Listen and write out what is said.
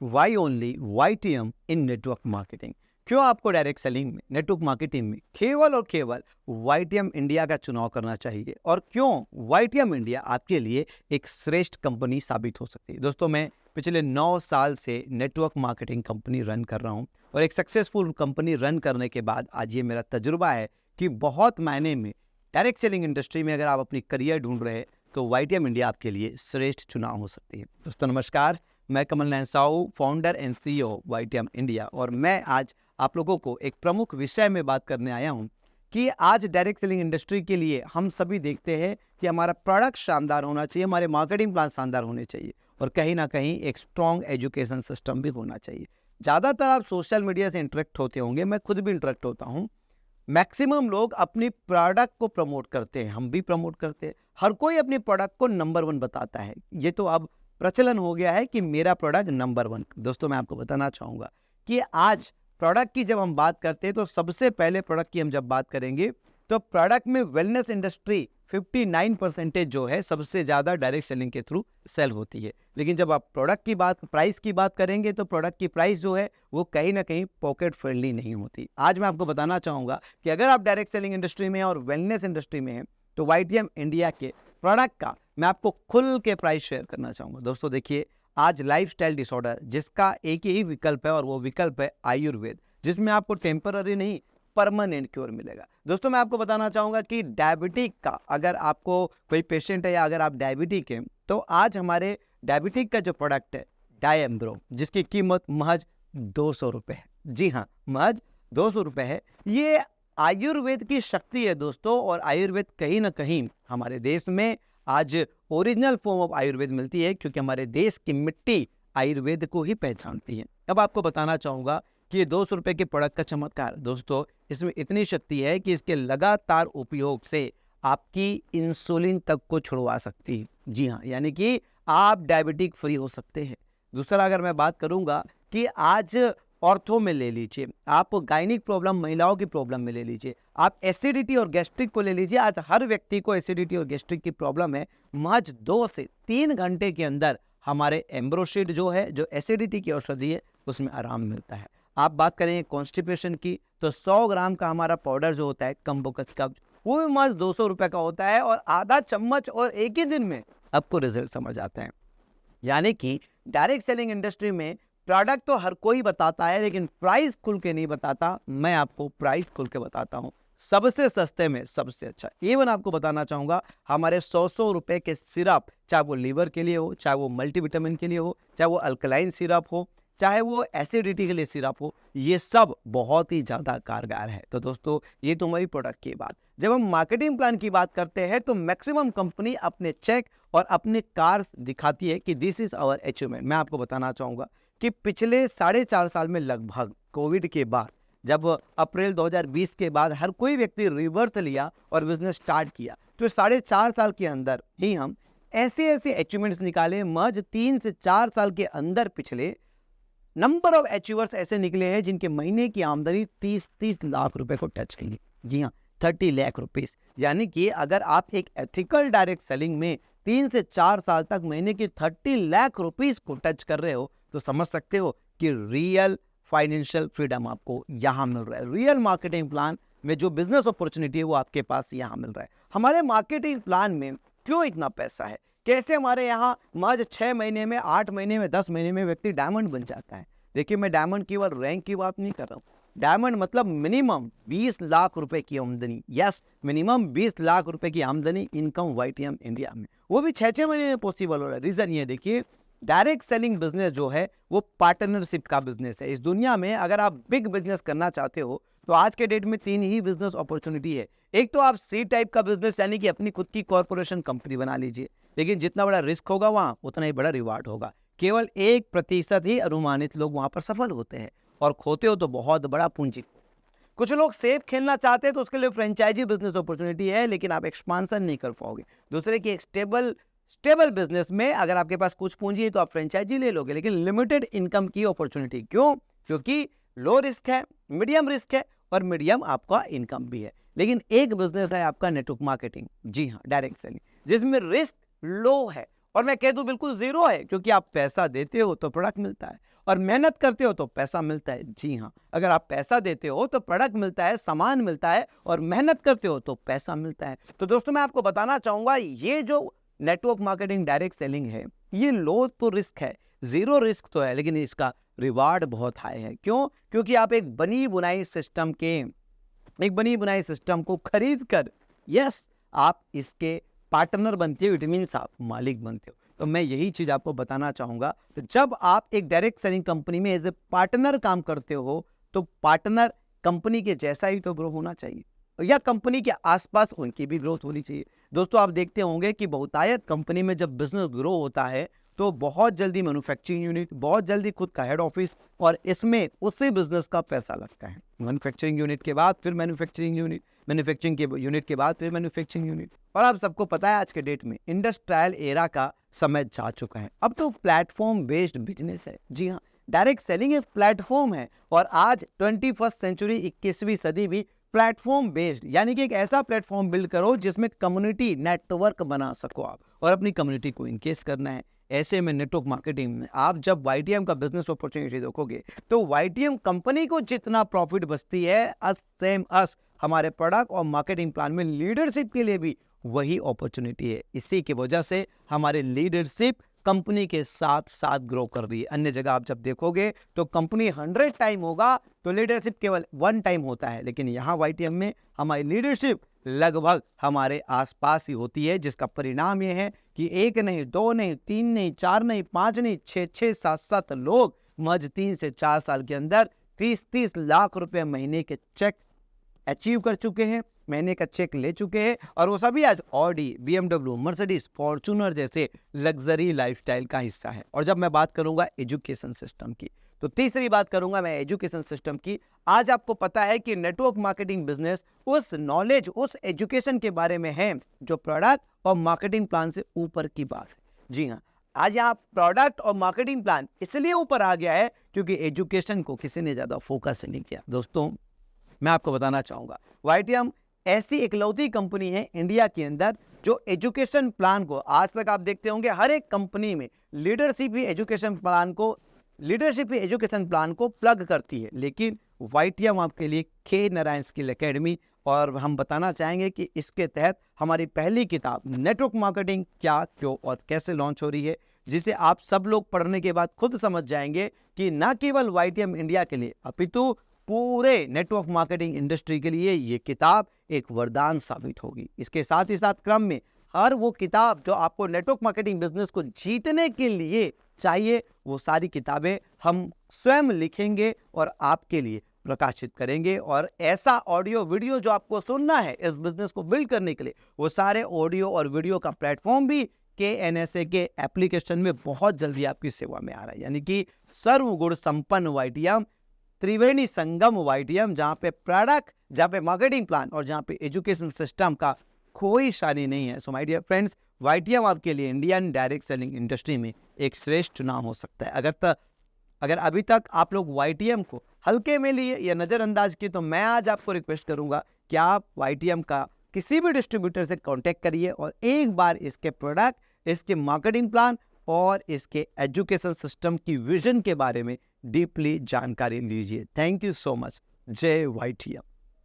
Y only YTM इन network marketing. क्यों आपको direct selling में, नेटवर्क मार्केटिंग में केवल और केवल YTM इंडिया का चुनाव करना चाहिए, और क्यों YTM इंडिया आपके लिए एक श्रेष्ठ कंपनी साबित हो सकती है। दोस्तों, मैं पिछले 9 साल से नेटवर्क मार्केटिंग कंपनी रन कर रहा हूं, और एक सक्सेसफुल कंपनी रन करने के बाद आज ये मेरा तजुर्बा है कि बहुत मायने में डायरेक्ट सेलिंग इंडस्ट्री में अगर आप अपनी करियर ढूंढ रहे हैं तो YTM इंडिया आपके लिए श्रेष्ठ चुनाव हो सकती है। दोस्तों नमस्कार, मैं Kamal Nayan Sahu, founder and CEO YTM India, और मैं आज आप लोगों को एक प्रमुख विषय में बात करने आया हूं कि आज डायरेक्ट सेलिंग इंडस्ट्री के लिए हम सभी देखते हैं कि हमारा प्रोडक्ट शानदार होना चाहिए, हमारे मार्केटिंग प्लान शानदार होने चाहिए, और कहीं ना कहीं एक स्ट्रॉन्ग एजुकेशन सिस्टम भी होना चाहिए। ज़्यादातर आप सोशल मीडिया से इंटरेक्ट होते होंगे, मैं खुद भी इंटरेक्ट होता हूँ। मैक्सिमम लोग अपनी प्रोडक्ट को प्रमोट करते हैं, हम भी प्रमोट करते हैं, हर कोई अपनी प्रोडक्ट को नंबर 1 बताता है। ये तो अब प्रचलन हो गया है कि मेरा प्रोडक्ट नंबर 1। दोस्तों, मैं आपको बताना चाहूँगा कि आज प्रोडक्ट की जब हम बात करते हैं तो सबसे पहले प्रोडक्ट की हम जब बात करेंगे तो प्रोडक्ट में वेलनेस इंडस्ट्री 59% जो है सबसे ज़्यादा डायरेक्ट सेलिंग के थ्रू सेल होती है। लेकिन जब आप प्रोडक्ट की बात, प्राइस की बात करेंगे तो प्रोडक्ट की प्राइस जो है वो कहीं ना कहीं पॉकेट फ्रेंडली नहीं होती। आज मैं आपको बताना चाहूँगा कि अगर आप डायरेक्ट सेलिंग इंडस्ट्री में और वेलनेस इंडस्ट्री में हैं तो YTM इंडिया के प्रोडक्ट का मैं आपको खुल के प्राइस शेयर करना चाहूँगा। दोस्तों देखिए, आज लाइफस्टाइल डिसऑर्डर जिसका एक ही विकल्प है और वो विकल्प है आयुर्वेद, जिसमें आपको टेम्पररी नहीं परमानेंट क्योर मिलेगा। दोस्तों, मैं आपको बताना चाहूंगा कि डायबिटिक का, अगर आपको कोई पेशेंट है या अगर आप डायबिटिक हैं तो आज हमारे डायबिटिक का जो प्रोडक्ट है डायम्ब्रो, जिसकी कीमत महज 200 रुपये है। जी हाँ, महज 200 रुपये है। ये आयुर्वेद की शक्ति है दोस्तों, और आयुर्वेद कहीं ना कहीं हमारे देश में आज ओरिजिनल फॉर्म ऑफ आयुर्वेद मिलती है, क्योंकि हमारे देश की मिट्टी आयुर्वेद को ही पहचानती है। अब आपको बताना चाहूंगा कि ये 200 रुपये के प्रोडक्ट का चमत्कार दोस्तों, इसमें इतनी शक्ति है कि इसके लगातार उपयोग से आपकी इंसुलिन तक को छुड़वा सकती है। जी हाँ, यानी कि आप डायबिटिक फ्री हो सकते हैं। दूसरा, अगर मैं बात करूंगा कि आज ऑर्थो में ले लीजिए, आप गायनिक प्रॉब्लम, महिलाओं की प्रॉब्लम में ले लीजिए, आप एसिडिटी और गैस्ट्रिक को ले लीजिए। आज हर व्यक्ति को एसिडिटी और गैस्ट्रिक की प्रॉब्लम है। महज 2 से 3 घंटे के अंदर हमारे एम्ब्रोशीट जो है, जो एसिडिटी की औषधि है, उसमें आराम मिलता है। आप बात करें कॉन्स्टिपेशन की तो 100 ग्राम का हमारा पाउडर जो होता है कम्बोकस कब्ज, वो भी महज 200 रुपये का होता है, और आधा चम्मच और एक ही दिन में आपको रिजल्ट समझ आते हैं। यानी कि डायरेक्ट सेलिंग इंडस्ट्री में प्रोडक्ट तो हर कोई बताता है, लेकिन प्राइस खुल के नहीं बताता। मैं आपको प्राइस खुल के बताता हूँ, सबसे सस्ते में सबसे अच्छा। इवन आपको बताना चाहूंगा, हमारे 100 रुपए के सिरप, चाहे वो लीवर के लिए हो, चाहे वो मल्टीविटामिन के लिए हो, चाहे वो अल्कलाइन सिरप हो, चाहे वो एसिडिटी के लिए सिरप हो, ये सब बहुत ही ज़्यादा कारगर है। तो दोस्तों, ये तो हमारी प्रोडक्ट की बात। जब हम मार्केटिंग प्लान की बात करते हैं तो मैक्सिमम कंपनी अपने चेक और अपने कार्ड्स दिखाती है कि दिस इज आवर अचीवमेंट। मैं आपको बताना चाहूँगा कि पिछले 4.5 साल में लगभग कोविड के बाद, जब अप्रैल 2020 के बाद हर कोई व्यक्ति रिवर्स लिया और बिजनेस स्टार्ट किया, तो 4.5 साल के अंदर ही हम ऐसे ऐसे अचीवमेंट्स निकाले। महज 3 से 4 साल के अंदर पिछले नंबर ऑफ अचीवर्स ऐसे निकले हैं जिनके महीने की आमदनी 30 लाख रुपए को टच करेंगे। जी हाँ, 30 लाख रुपीस। यानी कि अगर आप एक एथिकल डायरेक्ट सेलिंग में 3 से 4 साल तक महीने की 30 लाख रुपीस को टच कर रहे हो तो समझ सकते हो कि रियल फाइनेंशियल फ्रीडम आपको यहाँ मिल रहा है। रियल मार्केटिंग प्लान में जो बिजनेस अपॉर्चुनिटी है वो आपके पास यहाँ मिल रहा है। हमारे मार्केटिंग प्लान में क्यों इतना पैसा है, कैसे हमारे यहाँ महज 6 महीने में, 8 महीने में, 10 महीने में व्यक्ति डायमंड बन जाता है। देखिए, मैं डायमंड केवल रैंक की बात नहीं कर रहा हूँ। डायमंड मतलब मिनिमम 20 लाख रुपए की आमदनी। यस, मिनिमम 20 लाख रुपए की आमदनी इनकम YTM इंडिया में, वो भी 6 महीने में पॉसिबल हो रहा है। रीजन ये देखिए, डायरेक्ट सेलिंग बिजनेस जो है वो पार्टनरशिप का बिजनेस है। इस दुनिया में अगर आप बिग बिजनेस करना चाहते हो तो आज के डेट में 3 ही बिजनेस अपॉर्चुनिटी है। एक तो आप C टाइप का बिजनेस, यानी कि अपनी खुद की कॉर्पोरेशन कंपनी बना लीजिए, लेकिन जितना बड़ा रिस्क होगा वहां उतना ही बड़ा रिवार्ड होगा। केवल 1% ही अनुमानित लोग वहां पर सफल होते हैं, और खोते हो तो बहुत बड़ा पूंजी। कुछ लोग सेफ खेलना चाहते हैं तो उसके लिए फ्रेंचाइजी बिजनेस अपॉर्चुनिटी है, लेकिन आप एक्सपांसन नहीं कर पाओगे। दूसरे की एक स्टेबल बिजनेस में अगर आपके पास कुछ पूंजी है तो आप फ्रेंचाइजी ले लोगे, लेकिन लिमिटेड इनकम की अपॉर्चुनिटी। क्यों? क्योंकि लो रिस्क है, मीडियम रिस्क है, और मीडियम आपका इनकम भी है। लेकिन एक बिजनेस है आपका नेटवर्क मार्केटिंग, जी हाँ, डायरेक्ट सेलिंग, जिसमें रिस्क लो है और मैं कह दूं बिल्कुल जीरो है, क्योंकि आप पैसा देते हो तो प्रोडक्ट मिलता है और मेहनत करते हो तो पैसा मिलता है। जी हाँ, अगर आप पैसा देते हो तो प्रोडक्ट मिलता है, सामान मिलता है, और मेहनत करते हो तो पैसा मिलता है। तो दोस्तों मैं आपको बताना चाहूंगा, ये जो नेटवर्क मार्केटिंग डायरेक्ट सेलिंग है, ये लो तो रिस्क है, जीरो रिस्क तो है, लेकिन इसका रिवार्ड बहुत हाई है। क्यों? क्योंकि आप एक बनी बुनाई सिस्टम को खरीद कर, यस, आप इसके पार्टनर बनते हो, इट मीन्स आप मालिक बनते हो। तो मैं यही चीज आपको बताना चाहूंगा, तो जब आप एक डायरेक्ट सेलिंग कंपनी में एज ए पार्टनर काम करते हो, तो पार्टनर कंपनी के जैसा ही तो ग्रो होना चाहिए, या कंपनी के आसपास उनकी भी ग्रोथ होनी चाहिए। दोस्तों आप देखते होंगे कि बहुतायत कंपनी में जब बिजनेस ग्रो होता है तो बहुत जल्दी मैन्युफैक्चरिंग यूनिट, बहुत जल्दी खुद का हेड ऑफिस, और इसमें उसी बिजनेस का पैसा लगता है। मैन्युफैक्चरिंग यूनिट के बाद फिर मैन्युफैक्चरिंग यूनिट, मैन्युफैक्चरिंग के यूनिट के बाद फिर मैन्युफैक्चरिंग यूनिट। और आप सबको पता है आज के डेट में इंडस्ट्रियल एरा का समय जा चुका है, अब तो प्लेटफॉर्म बेस्ड बिजनेस है। जी हाँ, डायरेक्ट सेलिंग एक प्लेटफॉर्म है, और आज 21st सेंचुरी 21वीं सदी भी प्लेटफॉर्म बेस्ड, यानी कि एक ऐसा प्लेटफॉर्म बिल्ड करो जिसमें कम्युनिटी नेटवर्क बना सको आप, और अपनी कम्युनिटी को इनकेस करना है। ऐसे में नेटवर्क मार्केटिंग में आप जब YTM का बिजनेस अपॉर्चुनिटी देखोगे, तो YTM कंपनी को जितना प्रॉफिट बचती है, सेम अस हमारे प्रोडक्ट और मार्केटिंग प्लान में लीडरशिप के लिए भी वही अपॉर्चुनिटी है। इसी की वजह से हमारे लीडरशिप कंपनी के साथ साथ ग्रो कर रही है। अन्य जगह आप जब देखोगे तो कंपनी 100 टाइम होगा तो लीडरशिप केवल 1 टाइम होता है, लेकिन यहाँ YTM में हमारी लीडरशिप लगभग हमारे आसपास ही होती है, जिसका परिणाम यह है कि 1 नहीं, 2 नहीं, 3 नहीं, 4 नहीं, 5 नहीं, 6, 7 लोग महज 3 से 4 साल के अंदर 30 लाख रुपए महीने के चेक अचीव कर चुके हैं, महीने का चेक ले चुके हैं, और वो सभी आज ऑडी, BMW, मर्सिडीज, फॉर्च्यूनर जैसे लग्जरी लाइफस्टाइल का हिस्सा है। और जब मैं बात करूंगा एजुकेशन सिस्टम की, तो तीसरी बात करूंगा मैं एजुकेशन सिस्टम की। आज आपको पता है कि नेटवर्क मार्केटिंग बिजनेस उस नॉलेज, उस एजुकेशन के बारे में है जो प्रोडक्ट और मार्केटिंग प्लान से ऊपर की बात है। जी हाँ, आज यहाँ प्रोडक्ट और मार्केटिंग प्लान इसलिए ऊपर आ गया है क्योंकि एजुकेशन को किसी ने ज्यादा फोकस नहीं किया। दोस्तों मैं आपको बताना चाहूंगा, YTM ऐसी इकलौती कंपनी है इंडिया के अंदर जो एजुकेशन प्लान को, आज तक आप देखते होंगे हर एक कंपनी में लीडरशिप ही एजुकेशन प्लान को प्लग करती है, लेकिन YTM आपके लिए K नारायण स्किल एकेडमी, और हम बताना चाहेंगे कि इसके तहत हमारी पहली किताब नेटवर्क मार्केटिंग क्या, क्यों और कैसे लॉन्च हो रही है, जिसे आप सब लोग पढ़ने के बाद खुद समझ जाएंगे कि न केवल YTM इंडिया के लिए अपितु पूरे नेटवर्क मार्केटिंग इंडस्ट्री के लिए ये किताब एक वरदान साबित होगी। इसके साथ ही साथ क्रम में हर वो किताब जो आपको नेटवर्क मार्केटिंग बिजनेस को जीतने के लिए चाहिए, वो सारी किताबें हम स्वयं लिखेंगे और आपके लिए प्रकाशित करेंगे। और ऐसा ऑडियो वीडियो जो आपको सुनना है इस बिजनेस को बिल्ड करने के लिए, वो सारे ऑडियो और वीडियो का प्लेटफॉर्म भी KNSA के एप्लीकेशन में बहुत जल्दी आपकी सेवा में आ रहा है। यानी कि सर्वगुण संपन्न YTM, त्रिवेणी संगम YTM, जहां पे प्रोडक्ट, जहां पे मार्केटिंग प्लान और जहां पे एजुकेशन सिस्टम का कोई शानी नहीं है। So my dear friends, YTM आपके लिए इंडियन डायरेक्ट सेलिंग इंडस्ट्री में एक श्रेष्ठ चुनाव हो सकता है। अगर अभी तक आप लोग YTM को हल्के में लिए या नजरअंदाज किए, तो मैं आज आपको रिक्वेस्ट करूंगा कि आप YTM का किसी भी डिस्ट्रीब्यूटर से कांटेक्ट करिए और एक बार इसके प्रोडक्ट, इसके मार्केटिंग प्लान और इसके एजुकेशन सिस्टम की विजन के बारे में डीपली जानकारी लीजिए। Thank you so much. जय YTM।